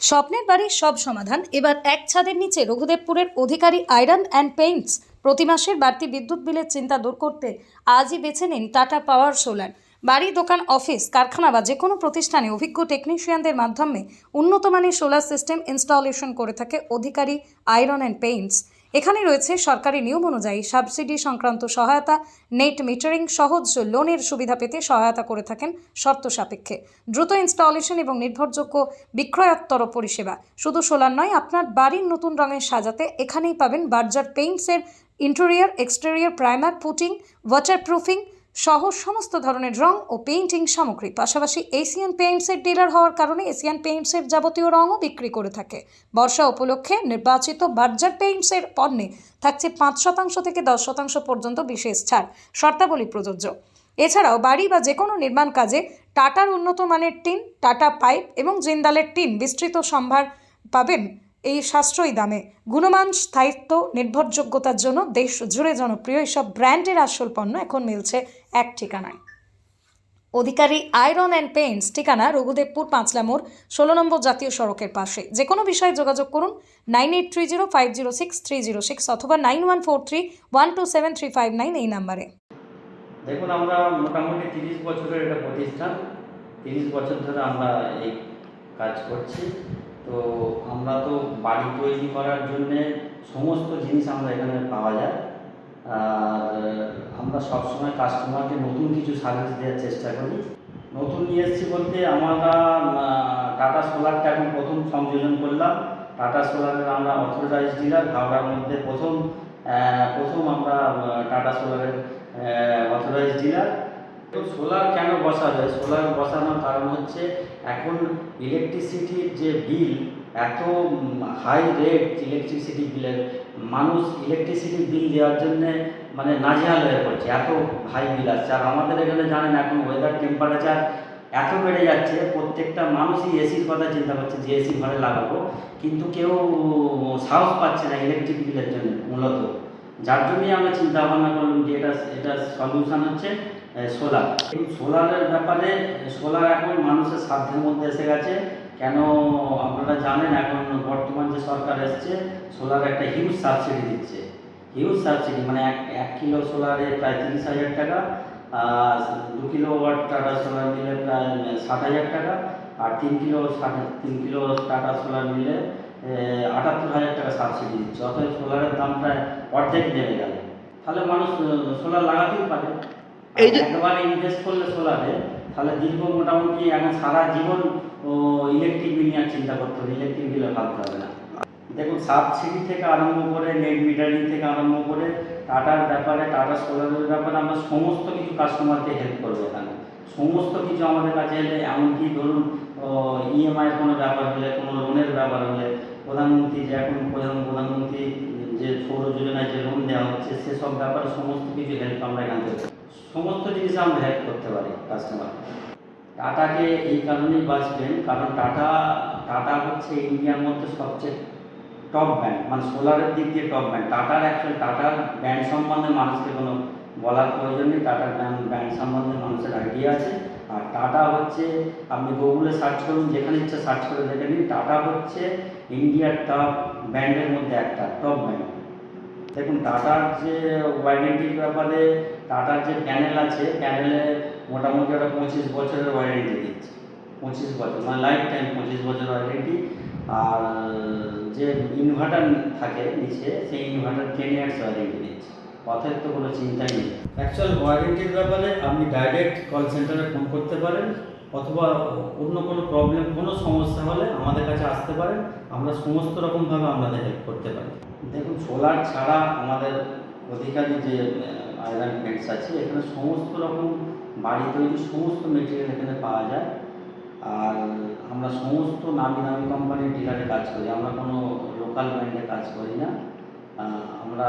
স্বপ্নের বাড়ির সব সমাধান এবার এক ছাদের নিচে। রঘুদেবপুরের অধিকারী আয়রন অ্যান্ড পেইন্টস। প্রতি মাসের বাড়তি বিদ্যুৎ বিলের চিন্তা দূর করতে আজই বেছে নিন টাটা পাওয়ার সোলার। বাড়ি, দোকান, অফিস, কারখানা বা যে কোনো প্রতিষ্ঠানে অভিজ্ঞ টেকনিশিয়ানদের মাধ্যমে উন্নত মানের সোলার সিস্টেম ইনস্টলেশন করে থাকে অধিকারী আয়রন অ্যান্ড পেইন্টস। এখানে রয়েছে সরকারি নিয়ম অনুযায়ী সাবসিডি সংক্রান্ত সহায়তা, নেট মিটারিং, সহজ লোনের সুবিধা পেতে সহায়তা করে থাকেন শর্ত সাপেক্ষে, দ্রুত ইনস্টলেশন এবং নির্ভরযোগ্য বিক্রয়োত্তর পরিষেবা। শুধু সোলার নয়, আপনার বাড়ির নতুন রঙের সাজাতে এখানেই পাবেন বার্জার পেইন্টসের interior, exterior, primer, puttying, waterproofing সহ সমস্ত ধরনের রং ও পেইন্টিং সামগ্রী। পাশাপাশি এশিয়ান পেইন্টসের ডিলার হওয়ার কারণে এশিয়ান পেইন্টসের যাবতীয় রঙও বিক্রি করে থাকে। বর্ষা উপলক্ষে নির্বাচিত বার্জার পেইন্টসের পণ্যে থাকছে 5% থেকে 10% পর্যন্ত বিশেষ ছাড়। শর্তাবলী প্রযোজ্য। এছাড়াও বাড়ি বা যে কোনো নির্মাণ কাজে টাটার উন্নত মানের টিন, টাটা পাইপ এবং জিন্দালের টিন বিস্তৃত সম্ভার পাবেন এই সাশ্রয়ী দামে। গুণমান, স্থায়িত্ব, নির্ভরযোগ্যতার জন্য দেশ জুড়ে জনপ্রিয় এইসব ব্র্যান্ডের আসল পণ্য এখন মিলছে এক ঠিকানায়। অধিকারী আয়রন অ্যান্ড পেইন্টস, ঠিকানা রঘুদেবপুর 5 মোড়, 16 নম্বর জাতীয় সড়কের পাশে। যে কোনো বিষয়ে যোগাযোগ করুন 9830506306 অথবা 9143127359 এই নাম্বারে। দেখুন, আমরা মোটামুটি 30 বছরের একটা প্রতিষ্ঠান। 30 বছর ধরে আমরা এই কাজ করছি। তো আমরা তো বাড়ি তৈরি করার জন্যে সমস্ত জিনিস আমরা এখানে পাওয়া যায়। আর আমরা সবসময় কাস্টমারকে নতুন কিছু সার্ভিস দেওয়ার চেষ্টা করি। নতুন নিয়ে এসেছি বলতে আমরা টাটা সোলারটা এখন প্রথম সংযোজন করলাম। টাটা সোলারের আমরা অথরাইজড ডিলার, হাওড়ার মধ্যে প্রথম আমরা টাটা সোলারের অথরাইজড ডিলার। তো সোলার কেন বসাবে? সোলার বসানোর কারণ হচ্ছে এখন ইলেকট্রিসিটির যে বিল, এত হাই রেট ইলেকট্রিসিটি বিলের, মানুষ ইলেকট্রিসিটি বিল দেওয়ার জন্যে মানে নাজেহাল হয়ে পড়ছে, এত হাই বিল আসছে। আর আমাদের এখানে জানেন এখন ওয়েদার টেম্পারেচার এত বেড়ে যাচ্ছে, প্রত্যেকটা মানুষই এসির কথা চিন্তা করছে যে এসি ঘরে লাগাবো, কিন্তু কেউ সাহস পাচ্ছে না ইলেকট্রিক বিলের জন্য মূলত। যার জন্যই আমরা চিন্তা ভাবনা করলাম যে এটা সলিউশন হচ্ছে সোলার। এই সোলারের ব্যাপারে, সোলার এখন মানুষের সাধ্যের মধ্যে এসে গেছে। কেন আপনারা জানেন, এখন বর্তমান যে সরকার এসছে, সোলার একটা হিউজ সাবসিডি দিচ্ছে। হিউজ সাবসিডি মানে এক কিলো সোলারে প্রায় 30,000 টাকা, আর 2 কিলোওয়াট টাটা সোলার নিলে প্রায় 60,000 টাকা, আর 3 কিলো টাটা সোলার নিলে 78,000 টাকা সাবসিডি দিচ্ছে। অতএব সোলারের দাম প্রায় অর্ধেক নেমে গেল। তাহলে মানুষ সোলার লাগাতেই পারে। এই যে একবার ইনভেস্ট করলে সোলারে, তাহলে দীর্ঘ মোটামুটি এখন সারা জীবন ইলেকট্রিক বিল নিয়ে চিন্তা করতে হবে, ইলেকট্রিক বিলে ভাবতে হবে না। দেখুন, সাবসিডি থেকে আরম্ভ করে নেট মিটারিং থেকে আরম্ভ করে টাটার ব্যাপারে, টাটা সোলারের ব্যাপারে আমরা সমস্ত কিছু কাস্টমারকে হেল্প করবো এখানে। সমস্ত কিছু আমাদের কাছে এলে, এমনকি ধরুন ইএমআইয়ের কোনো ব্যাপার হলে, কোনো লোনের ব্যাপার হলে, প্রধানমন্ত্রী যে এখন প্রধানমন্ত্রী যে সৌর যোজনায় যে লোন দেওয়া হচ্ছে, সেসব ব্যাপারে সমস্ত কিছু হেল্প আমরা এখান থেকে, সমস্ত জিনিস আমরা হেল্প করতে পারি কাস্টমার। টাটাকে এই কারণেই বাঁচবেন, কারণ টাটা হচ্ছে ইন্ডিয়ার মধ্যে সবচেয়ে টপ ব্র্যান্ড, মানে সোলারের দিক দিয়ে টপ ব্র্যান্ড। টাটার ব্র্যান্ড সম্বন্ধে মানুষকে কোনো বলার প্রয়োজন নেই। টাটার ব্র্যান্ড সম্বন্ধে মানুষের আইডিয়া আছে। আর টাটা হচ্ছে, আপনি গুগলে সার্চ করুন, যেখানে ইচ্ছা সার্চ করে দেখে নিন, টাটা হচ্ছে ইন্ডিয়ার টপ ব্র্যান্ডের মধ্যে একটা, টপ ব্র্যান্ড। দেখুন, টাটার যে ওয়ারেন্টির ব্যাপারে, টাটার যে প্যানেল আছে, প্যানেলে মোটামুটি ওরা 25 বছরের ওয়ারেন্টি দিচ্ছে। 25 বছর মানে লাইফ টাইম 25 বছর ওয়ারেন্টি। আর যে ইনভার্টার থাকে নিচে, সেই ইনভার্টার 10 ইয়ার্স ওয়ারেন্টি দিচ্ছে। অতএব তো কোনো চিন্তাই নেই। অ্যাকচুয়াল ওয়ারেন্টির ব্যাপারে আপনি ডাইরেক্ট কল সেন্টারে ফোন করতে পারেন, অথবা অন্য কোনো প্রবলেম, কোনো সমস্যা হলে আমাদের কাছে আসতে পারেন। আমরা সমস্ত রকমভাবে আপনাদের হেল্প করতে পারি। দেখুন, সোলার ছাড়া আমাদের অধিকারী যে আয়রন পেইন্টস আছে, এখানে সমস্ত রকম বাড়ি তৈরি সমস্ত মেটেরিয়াল এখানে পাওয়া যায়। আর আমরা সমস্ত নামি দামি কোম্পানির ডিলারে কাজ করি, আমরা কোনো লোকাল ব্র্যান্ডে কাজ করি না। আমরা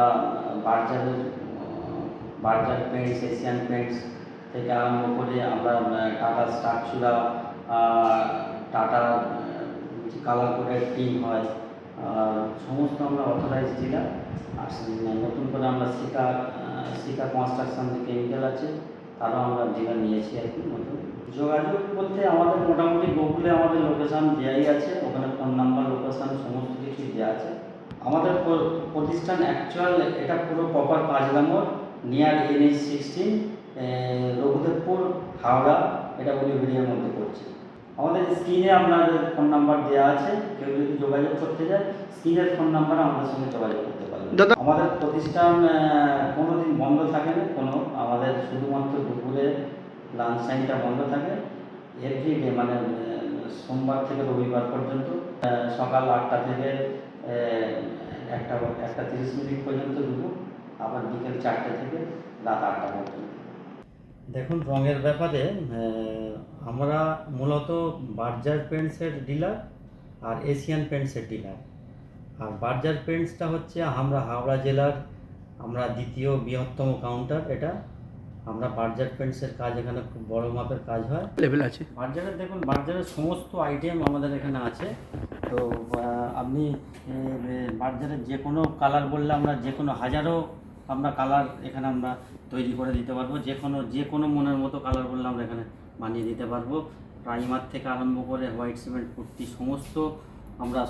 বার্জার পেইন্টস, এশিয়ান পেইন্টস থেকে আরম্ভ করে আমরা টাটা স্ট্রাকচারা, টাটা কালার কোডের টিম হয়, আর সমস্ত আমরা অথরাইজড ডিলার। আর নতুন করে আমরা শিকা কনস্ট্রাকশন যে কেমিক্যাল আছে, তারাও আমরা ডিলার নিয়েছি আর কি। নতুন যোগাযোগ বলতে আমাদের মোটামুটি গুগলে আমাদের লোকেশান দেওয়াই আছে, ওখানে ফোন নাম্বার আছে। আমাদের প্রতিষ্ঠান অ্যাকচুয়াল এটা পুরো প্রপার কাজলা মোড় নিয়ার NH-16, রঘুদেবপুর, হাওড়া, এটা উলিবেড়িয়ার মধ্যে পড়ছে। আমাদের স্ক্রিনে আপনাদের ফোন নাম্বার দেওয়া আছে, কেউ যদি যোগাযোগ করতে চায় স্ক্রিনের ফোন নাম্বার আমাদের সঙ্গে যোগাযোগ করতে পারবে। আমাদের প্রতিষ্ঠান কোনো দিন বন্ধ থাকে না, আমাদের শুধুমাত্র দুপুরে লাঞ্চ টাইমটা বন্ধ থাকে। এভরিডে মানে সোমবার থেকে রবিবার পর্যন্ত সকাল 8টা থেকে 1:30 পর্যন্ত দুপুর, আবার বিকেল 4টে থেকে রাত 8টা পর্যন্ত। দেখুন, রঙের ব্যাপারে আমরা মূলত বার্জার পেন্টসের ডিলার আর এশিয়ান পেন্টসের ডিলার। আর বার্জার পেন্টসটা হচ্ছে আমরা হাওড়া জেলার আমরা দ্বিতীয় বৃহত্তম কাউন্টার। এটা আমরা বার্জার পেন্টসের কাজ এখানে খুব বড় মাপের কাজ হয়, লেভেল আছে। বার্জারের দেখুন, বার্জারের সমস্ত আইটেম আমাদের এখানে আছে। তো আপনি বার্জারের যে কোনো কালার বললে আমরা যে কোনো হাজারো আমরা কালার এখানে আমরা তৈরি করে দিতে পারবো। যে কোনো মনের মতো কালার বললে আমরা এখানে বানিয়ে দিতে পারবো। প্রাইমার থেকে আরম্ভ করে হোয়াইট সিমেন্ট পুট্টি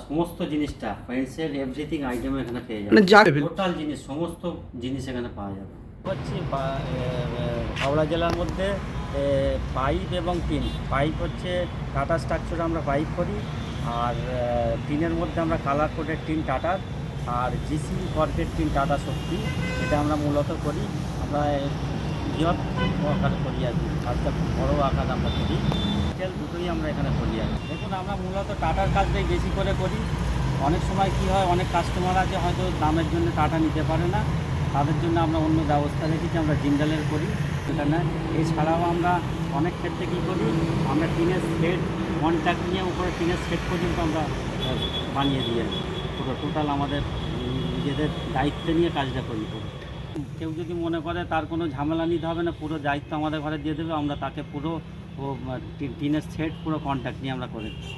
সমস্ত জিনিসটা পেন্টসের এভরিথিং আইটেম এখানে পেয়ে যাবে। টোটাল জিনিস, সমস্ত জিনিস এখানে পাওয়া যাবে। হচ্ছে হাওড়া জেলার মধ্যে পাইপ এবং টিন। পাইপ হচ্ছে টাটা স্ট্রাকচার আমরা পাইপ করি, আর টিনের মধ্যে আমরা কালার কোডের টিন টাটার, আর জিসি কর্কেট টিন টাটা শক্তি, এটা আমরা মূলত করি। আমরা বৃহৎ আকার করি আর কি, কাজটা খুব বড়ো আকার আমরা করি। দুটোই আমরা এখানে করি আর দেখুন, আমরা মূলত টাটার কাজটাই বেশি করে করি। অনেক সময় কি হয়, অনেক কাস্টমার আছে হয়তো দামের জন্য টাটা নিতে পারে না, তাদের জন্য আমরা অন্য ব্যবস্থা রেখেছি, আমরা জিন্দালের করি এখানে। এছাড়াও আমরা অনেক ক্ষেত্রে কী করি, আমরা টিনের সেট কন্ট্যাক্ট নিয়ে উপরে টিনের সেট পর্যন্ত আমরা বানিয়ে দিয়ে পুরো টোটাল আমাদের নিজেদের দায়িত্ব নিয়ে কাজটা করি। কেউ যদি মনে করে তার কোনো ঝামেলা নিতে হবে না, পুরো দায়িত্ব আমাদের ঘরে দিয়ে দেবে, আমরা তাকে পুরো টিনের সেট পুরো কন্ট্যাক্ট নিয়ে আমরা করে দিই।